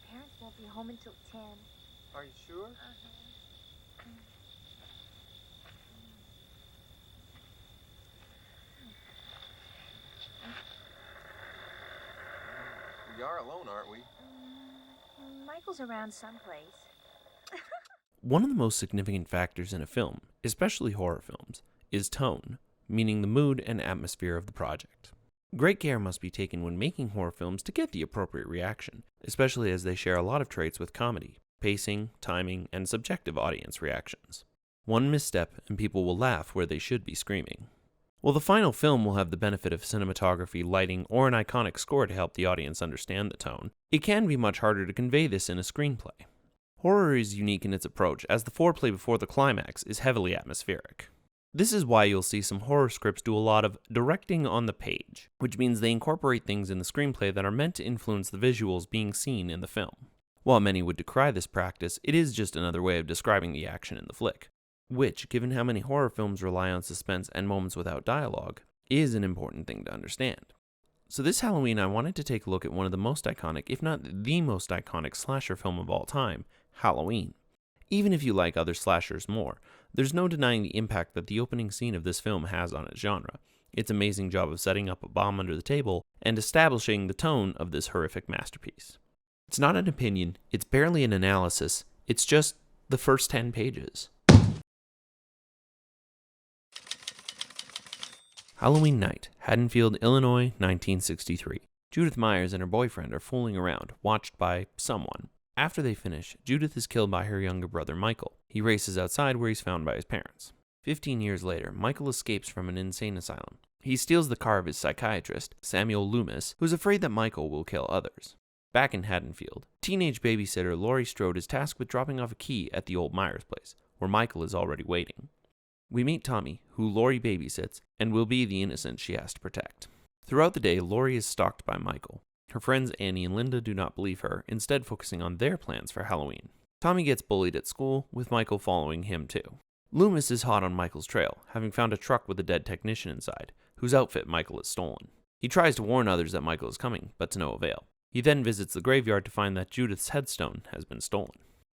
parents won't be home until 10. Are you sure? We are alone, aren't we? Michael's around someplace. One of the most significant factors in a film, especially horror films, is tone, meaning the mood and atmosphere of the project. Great care must be taken when making horror films to get the appropriate reaction, especially as they share a lot of traits with comedy, pacing, timing, and subjective audience reactions. One misstep and people will laugh where they should be screaming. While the final film will have the benefit of cinematography, lighting, or an iconic score to help the audience understand the tone, it can be much harder to convey this in a screenplay. Horror is unique in its approach, as the foreplay before the climax is heavily atmospheric. This is why you'll see some horror scripts do a lot of directing on the page, which means they incorporate things in the screenplay that are meant to influence the visuals being seen in the film. While many would decry this practice, it is just another way of describing the action in the flick, which, given how many horror films rely on suspense and moments without dialogue, is an important thing to understand. So this Halloween, I wanted to take a look at one of the most iconic, if not the most iconic slasher film of all time, Halloween. Even if you like other slashers more, there's no denying the impact that the opening scene of this film has on its genre. Its amazing job of setting up a bomb under the table and establishing the tone of this horrific masterpiece. It's not an opinion, it's barely an analysis, it's just the first 10 pages. Halloween night, Haddonfield, Illinois, 1963. Judith Myers and her boyfriend are fooling around, watched by someone. After they finish, Judith is killed by her younger brother Michael. He races outside where he's found by his parents. 15 years later, Michael escapes from an insane asylum. He steals the car of his psychiatrist, Samuel Loomis, who's afraid that Michael will kill others. Back in Haddonfield, teenage babysitter Laurie Strode is tasked with dropping off a key at the old Myers place, where Michael is already waiting. We meet Tommy, who Laurie babysits, and will be the innocent she has to protect. Throughout the day, Laurie is stalked by Michael. Her friends Annie and Linda do not believe her, instead focusing on their plans for Halloween. Tommy gets bullied at school, with Michael following him too. Loomis is hot on Michael's trail, having found a truck with a dead technician inside, whose outfit Michael has stolen. He tries to warn others that Michael is coming, but to no avail. He then visits the graveyard to find that Judith's headstone has been stolen.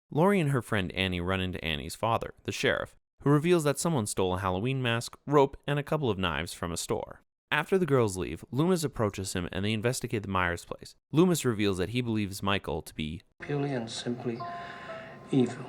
Laurie and her friend Annie run into Annie's father, the sheriff, who reveals that someone stole a Halloween mask, rope, and a couple of knives from a store. After the girls leave, Loomis approaches him and they investigate the Myers place. Loomis reveals that he believes Michael to be purely and simply evil.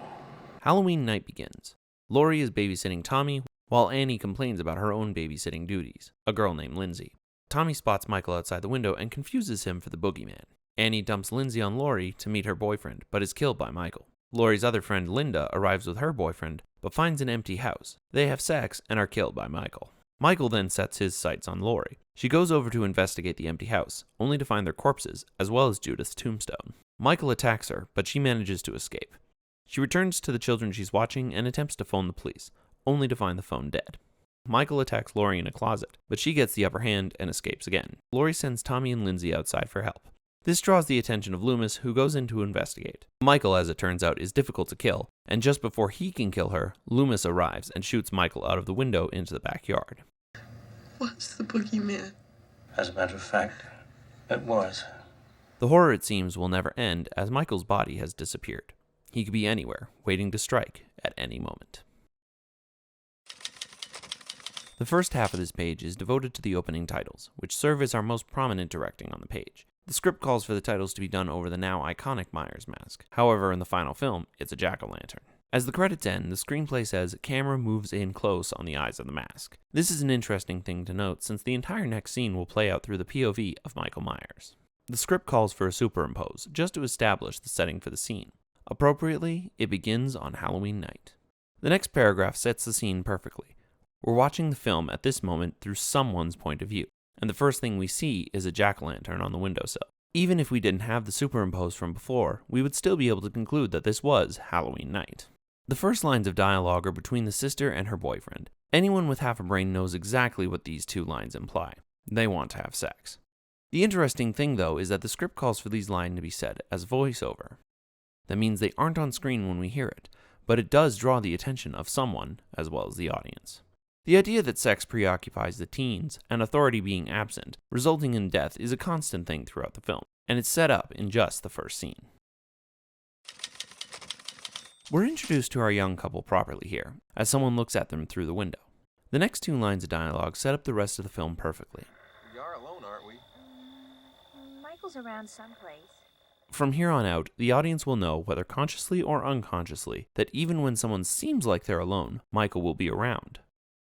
Halloween night begins. Laurie is babysitting Tommy, while Annie complains about her own babysitting duties, a girl named Lindsay. Tommy spots Michael outside the window and confuses him for the boogeyman. Annie dumps Lindsay on Laurie to meet her boyfriend, but is killed by Michael. Laurie's other friend Linda arrives with her boyfriend, but finds an empty house. They have sex and are killed by Michael. Michael then sets his sights on Laurie. She goes over to investigate the empty house, only to find their corpses, as well as Judith's tombstone. Michael attacks her, but she manages to escape. She returns to the children she's watching and attempts to phone the police, only to find the phone dead. Michael attacks Laurie in a closet, but she gets the upper hand and escapes again. Laurie sends Tommy and Lindsay outside for help. This draws the attention of Loomis, who goes in to investigate. Michael, as it turns out, is difficult to kill, and just before he can kill her, Loomis arrives and shoots Michael out of the window into the backyard. Was the boogeyman? As a matter of fact, it was. The horror, it seems, will never end, as Michael's body has disappeared. He could be anywhere, waiting to strike at any moment. The first half of this page is devoted to the opening titles, which serve as our most prominent directing on the page. The script calls for the titles to be done over the now iconic Myers mask. However, in the final film, it's a jack-o'-lantern. As the credits end, the screenplay says, "Camera moves in close on the eyes of the mask." This is an interesting thing to note, since the entire next scene will play out through the POV of Michael Myers. The script calls for a superimpose, just to establish the setting for the scene. Appropriately, it begins on Halloween night. The next paragraph sets the scene perfectly. We're watching the film at this moment through someone's point of view, and the first thing we see is a jack-o'-lantern on the windowsill. Even if we didn't have the superimpose from before, we would still be able to conclude that this was Halloween night. The first lines of dialogue are between the sister and her boyfriend. Anyone with half a brain knows exactly what these two lines imply. They want to have sex. The interesting thing, though, is that the script calls for these lines to be said as voiceover. That means they aren't on screen when we hear it, but it does draw the attention of someone as well as the audience. The idea that sex preoccupies the teens, and authority being absent, resulting in death, is a constant thing throughout the film, and it's set up in just the first scene. We're introduced to our young couple properly here, as someone looks at them through the window. The next 2 lines of dialogue set up the rest of the film perfectly. We are alone, aren't we? Michael's around someplace. From here on out, the audience will know, whether consciously or unconsciously, that even when someone seems like they're alone, Michael will be around.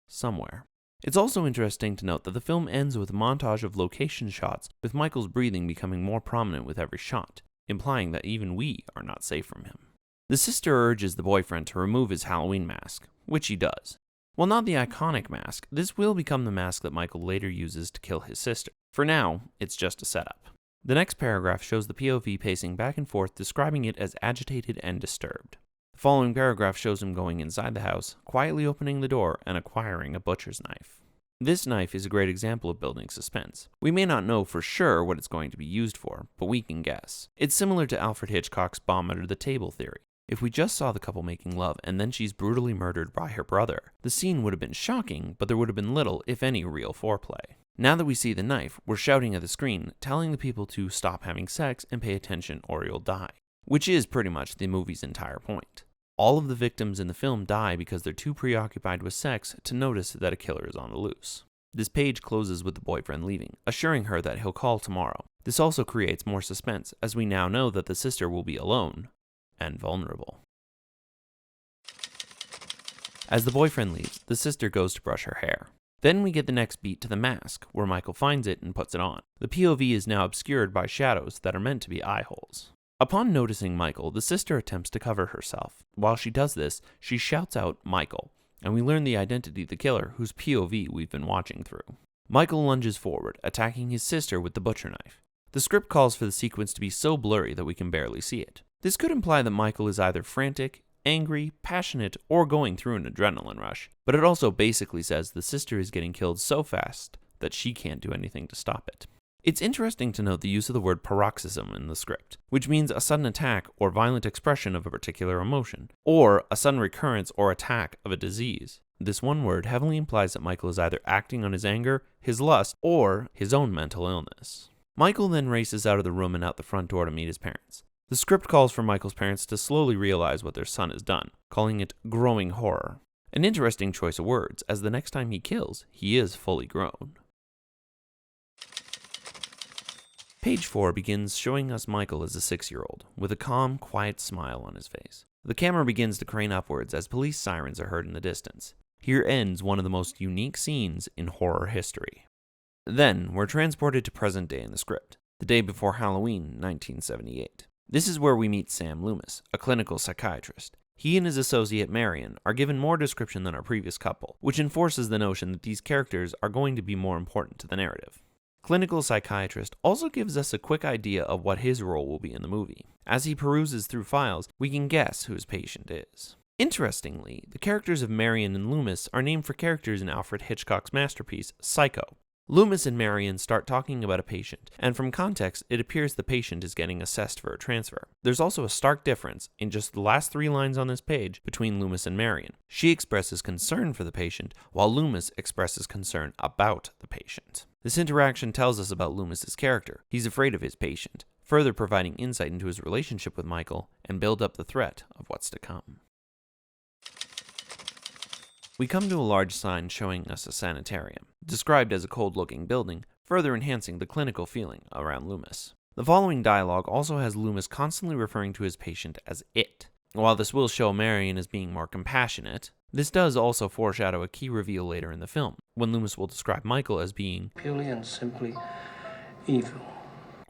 Somewhere. It's also interesting to note that the film ends with a montage of location shots, with Michael's breathing becoming more prominent with every shot, implying that even we are not safe from him. The sister urges the boyfriend to remove his Halloween mask, which he does. While not the iconic mask, this will become the mask that Michael later uses to kill his sister. For now, it's just a setup. The next paragraph shows the POV pacing back and forth, describing it as agitated and disturbed. The following paragraph shows him going inside the house, quietly opening the door, and acquiring a butcher's knife. This knife is a great example of building suspense. We may not know for sure what it's going to be used for, but we can guess. It's similar to Alfred Hitchcock's bomb under the table theory. If we just saw the couple making love and then she's brutally murdered by her brother, the scene would have been shocking, but there would have been little, if any, real foreplay. Now that we see the knife, we're shouting at the screen, telling the people to stop having sex and pay attention or you'll die. Which is pretty much the movie's entire point. All of the victims in the film die because they're too preoccupied with sex to notice that a killer is on the loose. This page closes with the boyfriend leaving, assuring her that he'll call tomorrow. This also creates more suspense, as we now know that the sister will be alone and vulnerable. As the boyfriend leaves, the sister goes to brush her hair. Then we get the next beat to the mask, where Michael finds it and puts it on. The POV is now obscured by shadows that are meant to be eye holes. Upon noticing Michael, the sister attempts to cover herself. While she does this, she shouts out Michael, and we learn the identity of the killer whose POV we've been watching through. Michael lunges forward, attacking his sister with the butcher knife. The script calls for the sequence to be so blurry that we can barely see it. This could imply that Michael is either frantic, angry, passionate, or going through an adrenaline rush, but it also basically says the sister is getting killed so fast that she can't do anything to stop it. It's interesting to note the use of the word paroxysm in the script, which means a sudden attack or violent expression of a particular emotion, or a sudden recurrence or attack of a disease. This one word heavily implies that Michael is either acting on his anger, his lust, or his own mental illness. Michael then races out of the room and out the front door to meet his parents. The script calls for Michael's parents to slowly realize what their son has done, calling it growing horror. An interesting choice of words, as the next time he kills, he is fully grown. Page 4 begins showing us Michael as a 6-year-old, with a calm, quiet smile on his face. The camera begins to crane upwards as police sirens are heard in the distance. Here ends one of the most unique scenes in horror history. Then, we're transported to present day in the script, the day before Halloween, 1978. This is where we meet Sam Loomis, a clinical psychiatrist. He and his associate Marion are given more description than our previous couple, which enforces the notion that these characters are going to be more important to the narrative. Clinical psychiatrist also gives us a quick idea of what his role will be in the movie. As he peruses through files, we can guess who his patient is. Interestingly, the characters of Marion and Loomis are named for characters in Alfred Hitchcock's masterpiece, Psycho. Loomis and Marion start talking about a patient, and from context, it appears the patient is getting assessed for a transfer. There's also a stark difference in just the last 3 lines on this page between Loomis and Marion. She expresses concern for the patient, while Loomis expresses concern about the patient. This interaction tells us about Loomis's character. He's afraid of his patient, further providing insight into his relationship with Michael and build up the threat of what's to come. We come to a large sign showing us a sanitarium, described as a cold-looking building, further enhancing the clinical feeling around Loomis. The following dialogue also has Loomis constantly referring to his patient as it. While this will show Marion as being more compassionate, this does also foreshadow a key reveal later in the film, when Loomis will describe Michael as being purely and simply evil.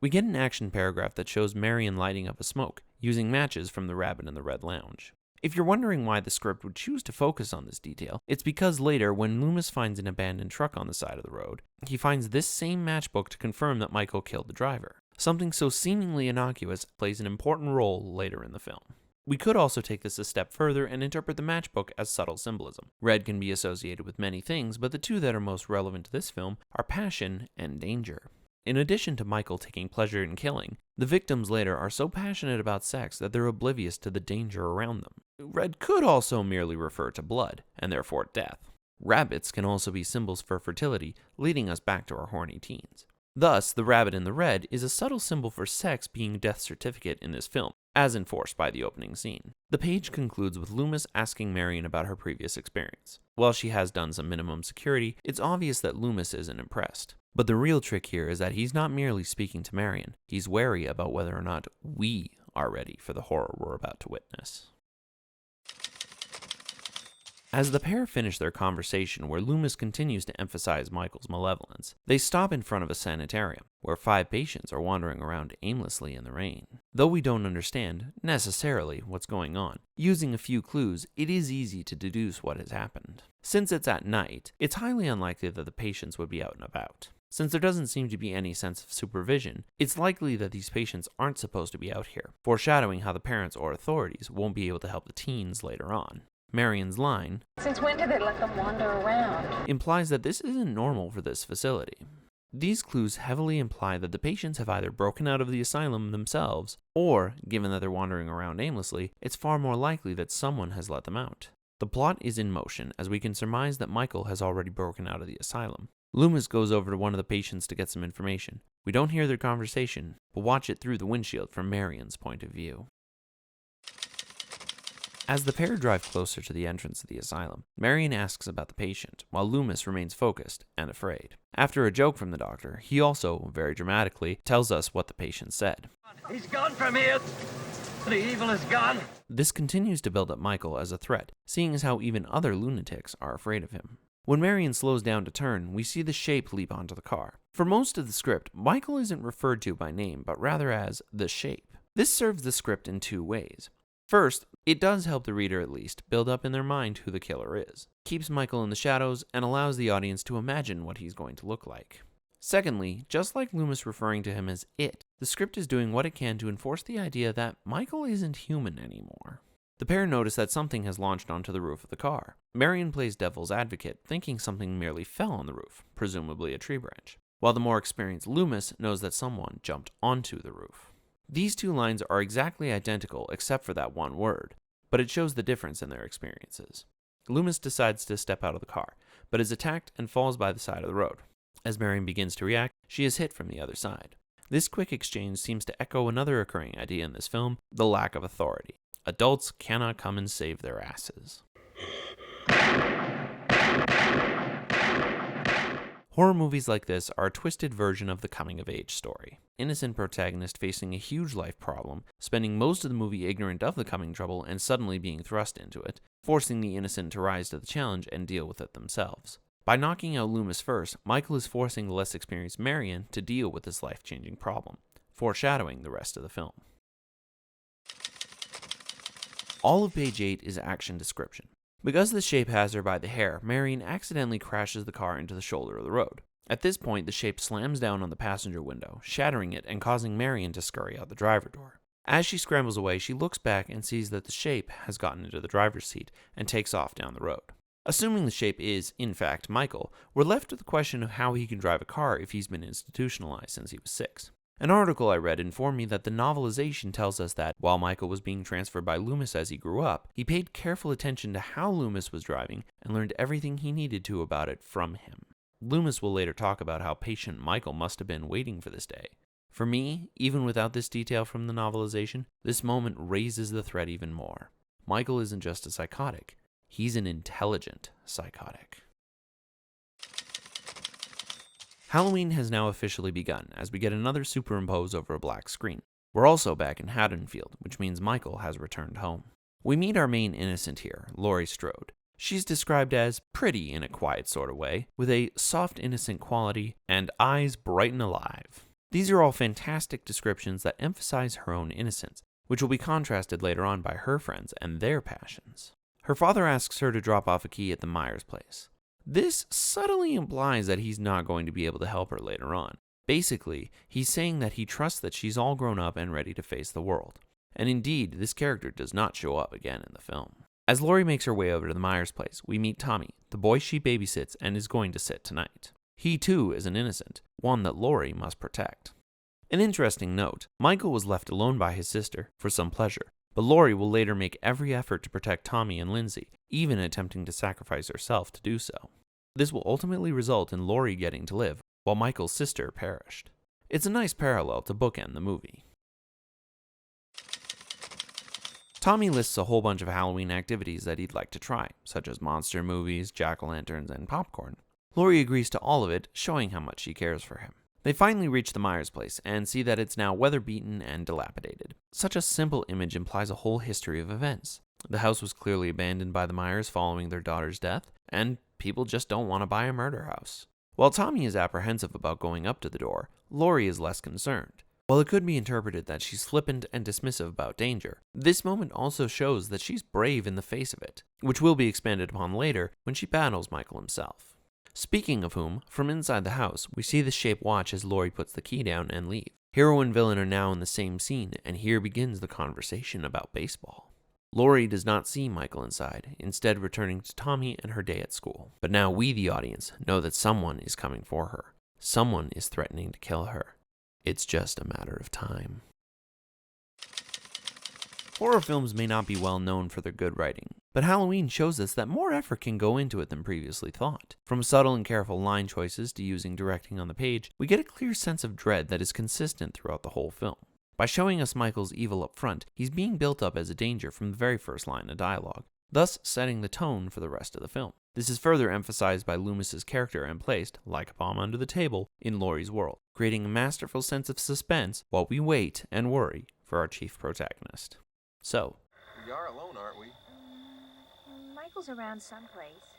We get an action paragraph that shows Marion lighting up a smoke, using matches from the Rabbit in the Red Lounge. If you're wondering why the script would choose to focus on this detail, it's because later, when Loomis finds an abandoned truck on the side of the road, he finds this same matchbook to confirm that Michael killed the driver. Something so seemingly innocuous plays an important role later in the film. We could also take this a step further and interpret the matchbook as subtle symbolism. Red can be associated with many things, but the 2 that are most relevant to this film are passion and danger. In addition to Michael taking pleasure in killing, the victims later are so passionate about sex that they're oblivious to the danger around them. Red could also merely refer to blood, and therefore death. Rabbits can also be symbols for fertility, leading us back to our horny teens. Thus, the rabbit in the red is a subtle symbol for sex being a death certificate in this film, as enforced by the opening scene. The page concludes with Loomis asking Marion about her previous experience. While she has done some minimum security, it's obvious that Loomis isn't impressed. But the real trick here is that he's not merely speaking to Marion, he's wary about whether or not we are ready for the horror we're about to witness. As the pair finish their conversation where Loomis continues to emphasize Michael's malevolence, they stop in front of a sanitarium, where 5 patients are wandering around aimlessly in the rain. Though we don't understand, necessarily, what's going on, using a few clues, it is easy to deduce what has happened. Since it's at night, it's highly unlikely that the patients would be out and about. Since there doesn't seem to be any sense of supervision, it's likely that these patients aren't supposed to be out here, foreshadowing how the parents or authorities won't be able to help the teens later on. Marion's line, "Since when did they let them wander around?" implies that this isn't normal for this facility. These clues heavily imply that the patients have either broken out of the asylum themselves, or, given that they're wandering around aimlessly, it's far more likely that someone has let them out. The plot is in motion as we can surmise that Michael has already broken out of the asylum. Loomis goes over to one of the patients to get some information. We don't hear their conversation, but watch it through the windshield from Marion's point of view. As the pair drive closer to the entrance of the asylum, Marion asks about the patient, while Loomis remains focused and afraid. After a joke from the doctor, he also, very dramatically, tells us what the patient said. "He's gone from here. The evil is gone." This continues to build up Michael as a threat, seeing as how even other lunatics are afraid of him. When Marion slows down to turn, we see the shape leap onto the car. For most of the script, Michael isn't referred to by name, but rather as the shape. This serves the script in 2 ways. First, it does help the reader at least build up in their mind who the killer is, keeps Michael in the shadows, and allows the audience to imagine what he's going to look like. Secondly, just like Loomis referring to him as it, the script is doing what it can to enforce the idea that Michael isn't human anymore. The pair notice that something has launched onto the roof of the car. Marion plays devil's advocate, thinking something merely fell on the roof, presumably a tree branch, while the more experienced Loomis knows that someone jumped onto the roof. These 2 lines are exactly identical except for that one word, but it shows the difference in their experiences. Loomis decides to step out of the car, but is attacked and falls by the side of the road. As Marion begins to react, she is hit from the other side. This quick exchange seems to echo another recurring idea in this film, the lack of authority. Adults cannot come and save their asses. Horror movies like this are a twisted version of the coming-of-age story. Innocent protagonist facing a huge life problem, spending most of the movie ignorant of the coming trouble and suddenly being thrust into it, forcing the innocent to rise to the challenge and deal with it themselves. By knocking out Loomis first, Michael is forcing the less experienced Marion to deal with this life-changing problem, foreshadowing the rest of the film. All of page 8 is action description. Because the shape has her by the hair, Marion accidentally crashes the car into the shoulder of the road. At this point, the shape slams down on the passenger window, shattering it and causing Marion to scurry out the driver door. As she scrambles away, she looks back and sees that the shape has gotten into the driver's seat and takes off down the road. Assuming the shape is, in fact, Michael, we're left with the question of how he can drive a car if he's been institutionalized since he was 6. An article I read informed me that the novelization tells us that, while Michael was being transferred by Loomis as he grew up, he paid careful attention to how Loomis was driving and learned everything he needed to about it from him. Loomis will later talk about how patient Michael must have been waiting for this day. For me, even without this detail from the novelization, this moment raises the threat even more. Michael isn't just a psychotic, he's an intelligent psychotic. Halloween has now officially begun as we get another superimpose over a black screen. We're also back in Haddonfield, which means Michael has returned home. We meet our main innocent here, Laurie Strode. She's described as pretty in a quiet sort of way, with a soft innocent quality and eyes bright and alive. These are all fantastic descriptions that emphasize her own innocence, which will be contrasted later on by her friends and their passions. Her father asks her to drop off a key at the Myers place. This subtly implies that he's not going to be able to help her later on. Basically, he's saying that he trusts that she's all grown up and ready to face the world. And indeed, this character does not show up again in the film. As Laurie makes her way over to the Myers place, we meet Tommy, the boy she babysits and is going to sit tonight. He too is an innocent, one that Laurie must protect. An interesting note, Michael was left alone by his sister for some pleasure, but Laurie will later make every effort to protect Tommy and Lindsay, even attempting to sacrifice herself to do so. This will ultimately result in Laurie getting to live, while Michael's sister perished. It's a nice parallel to bookend the movie. Tommy lists a whole bunch of Halloween activities that he'd like to try, such as monster movies, jack-o'-lanterns, and popcorn. Laurie agrees to all of it, showing how much she cares for him. They finally reach the Myers place and see that it's now weather-beaten and dilapidated. Such a simple image implies a whole history of events. The house was clearly abandoned by the Myers following their daughter's death, and people just don't want to buy a murder house. While Tommy is apprehensive about going up to the door, Laurie is less concerned. While it could be interpreted that she's flippant and dismissive about danger, this moment also shows that she's brave in the face of it, which will be expanded upon later when she battles Michael himself. Speaking of whom, from inside the house, we see the shape watch as Laurie puts the key down and leave. Hero and villain are now in the same scene, and here begins the conversation about baseball. Laurie does not see Michael inside, instead returning to Tommy and her day at school. But now we, the audience, know that someone is coming for her. Someone is threatening to kill her. It's just a matter of time. Horror films may not be well known for their good writing, but Halloween shows us that more effort can go into it than previously thought. From subtle and careful line choices to using directing on the page, we get a clear sense of dread that is consistent throughout the whole film. By showing us Michael's evil up front, he's being built up as a danger from the very first line of dialogue, thus setting the tone for the rest of the film. This is further emphasized by Loomis's character and placed, like a bomb under the table, in Laurie's world, creating a masterful sense of suspense while we wait and worry for our chief protagonist. So, We are alone, aren't we? Michael's around someplace.